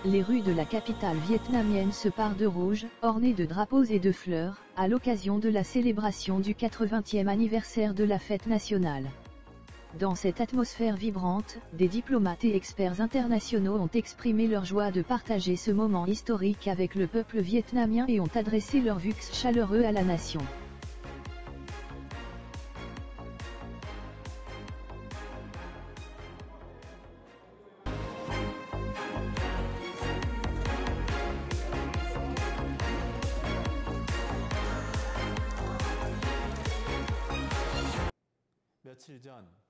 les rues de la capitale vietnamienne se parent de rouge, ornées de drapeaux et de fleurs, à l'occasion de la célébration du 80e anniversaire de la fête nationale. Dans cette atmosphère vibrante, des diplomates et experts internationaux ont exprimé leur joie de partager ce moment historique avec le peuple vietnamien et ont adressé leurs vœux chaleureux à la nation.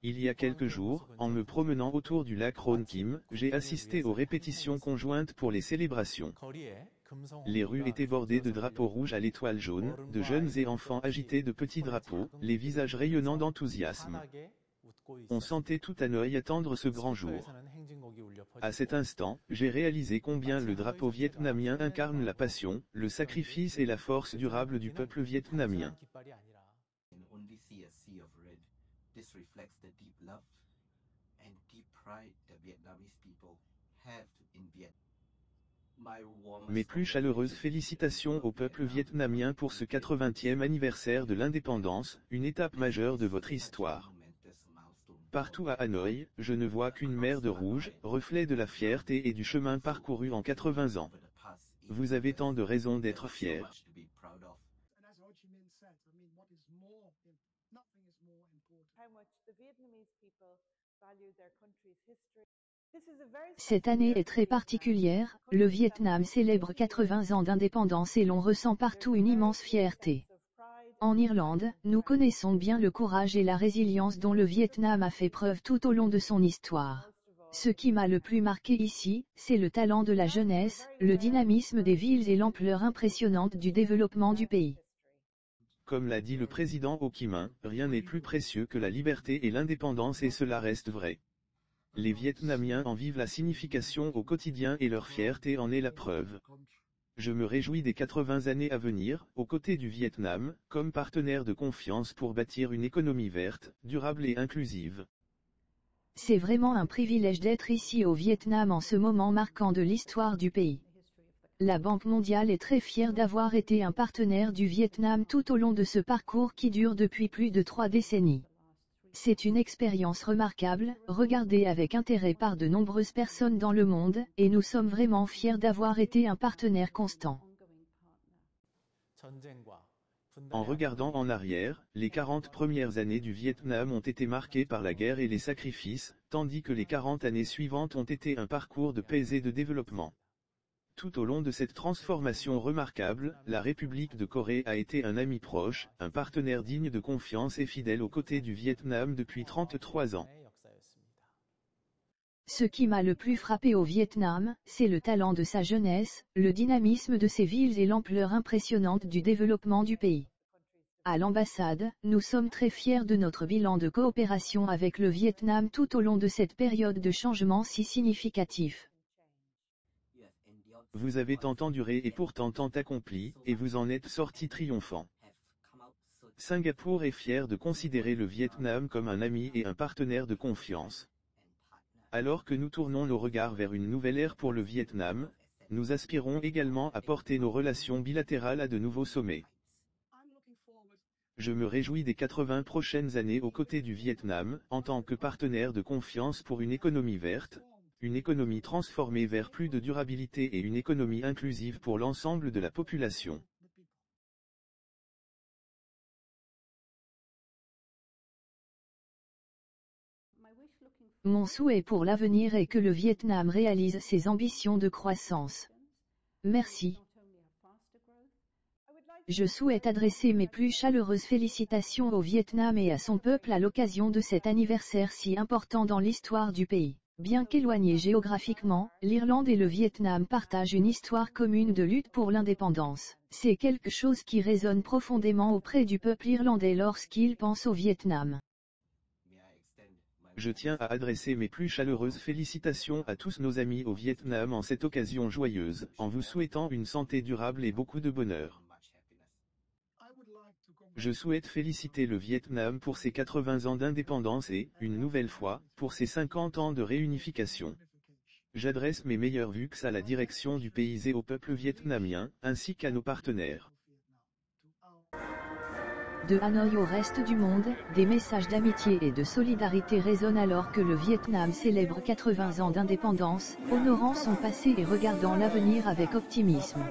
Il y a quelques jours, en me promenant autour du lac Ron Kim, j'ai assisté aux répétitions conjointes pour les célébrations. Les rues étaient bordées de drapeaux rouges à l'étoile jaune, de jeunes et enfants agités de petits drapeaux, les visages rayonnants d'enthousiasme. On sentait tout Hanoï attendre ce grand jour. À cet instant, j'ai réalisé combien le drapeau vietnamien incarne la passion, le sacrifice et la force durable du peuple vietnamien. This reflects the deep love and deep pride the Vietnamese people have in Vietnam. Mes plus chaleureuses félicitations au peuple vietnamien pour ce 80e anniversaire de l'indépendance, une étape majeure de votre histoire. Partout à Hanoï, je ne vois qu'une mer de rouge, reflet de la fierté et du chemin parcouru en 80 ans. Vous avez tant de raisons d'être fiers. Cette année est très particulière, le Vietnam célèbre 80 ans d'indépendance et l'on ressent partout une immense fierté. En Irlande, nous connaissons bien le courage et la résilience dont le Vietnam a fait preuve tout au long de son histoire. Ce qui m'a le plus marqué ici, c'est le talent de la jeunesse, le dynamisme des villes et l'ampleur impressionnante du développement du pays. Comme l'a dit le président Ho Chi Minh, rien n'est plus précieux que la liberté et l'indépendance et cela reste vrai. Les Vietnamiens en vivent la signification au quotidien et leur fierté en est la preuve. Je me réjouis des 80 années à venir, aux côtés du Vietnam, comme partenaire de confiance pour bâtir une économie verte, durable et inclusive. C'est vraiment un privilège d'être ici au Vietnam en ce moment marquant de l'histoire du pays. La Banque mondiale est très fière d'avoir été un partenaire du Vietnam tout au long de ce parcours qui dure depuis plus de 3 décennies. C'est une expérience remarquable, regardée avec intérêt par de nombreuses personnes dans le monde, et nous sommes vraiment fiers d'avoir été un partenaire constant. En regardant en arrière, les 40 premières années du Vietnam ont été marquées par la guerre et les sacrifices, tandis que les 40 années suivantes ont été un parcours de paix et de développement. Tout au long de cette transformation remarquable, la République de Corée a été un ami proche, un partenaire digne de confiance et fidèle aux côtés du Vietnam depuis 33 ans. Ce qui m'a le plus frappé au Vietnam, c'est le talent de sa jeunesse, le dynamisme de ses villes et l'ampleur impressionnante du développement du pays. À l'ambassade, nous sommes très fiers de notre bilan de coopération avec le Vietnam tout au long de cette période de changement si significatif. Vous avez tant enduré et pourtant tant accompli, et vous en êtes sorti triomphant. Singapour est fier de considérer le Vietnam comme un ami et un partenaire de confiance. Alors que nous tournons nos regards vers une nouvelle ère pour le Vietnam, nous aspirons également à porter nos relations bilatérales à de nouveaux sommets. Je me réjouis des 80 prochaines années aux côtés du Vietnam, en tant que partenaire de confiance pour une économie verte, une économie transformée vers plus de durabilité et une économie inclusive pour l'ensemble de la population. Mon souhait pour l'avenir est que le Vietnam réalise ses ambitions de croissance. Merci. Je souhaite adresser mes plus chaleureuses félicitations au Vietnam et à son peuple à l'occasion de cet anniversaire si important dans l'histoire du pays. Bien qu'éloignés géographiquement, l'Irlande et le Vietnam partagent une histoire commune de lutte pour l'indépendance. C'est quelque chose qui résonne profondément auprès du peuple irlandais lorsqu'il pense au Vietnam. Je tiens à adresser mes plus chaleureuses félicitations à tous nos amis au Vietnam en cette occasion joyeuse, en vous souhaitant une santé durable et beaucoup de bonheur. Je souhaite féliciter le Vietnam pour ses 80 ans d'indépendance et, une nouvelle fois, pour ses 50 ans de réunification. J'adresse mes meilleurs vœux à la direction du pays et au peuple vietnamien, ainsi qu'à nos partenaires. De Hanoï au reste du monde, des messages d'amitié et de solidarité résonnent alors que le Vietnam célèbre 80 ans d'indépendance, honorant son passé et regardant l'avenir avec optimisme.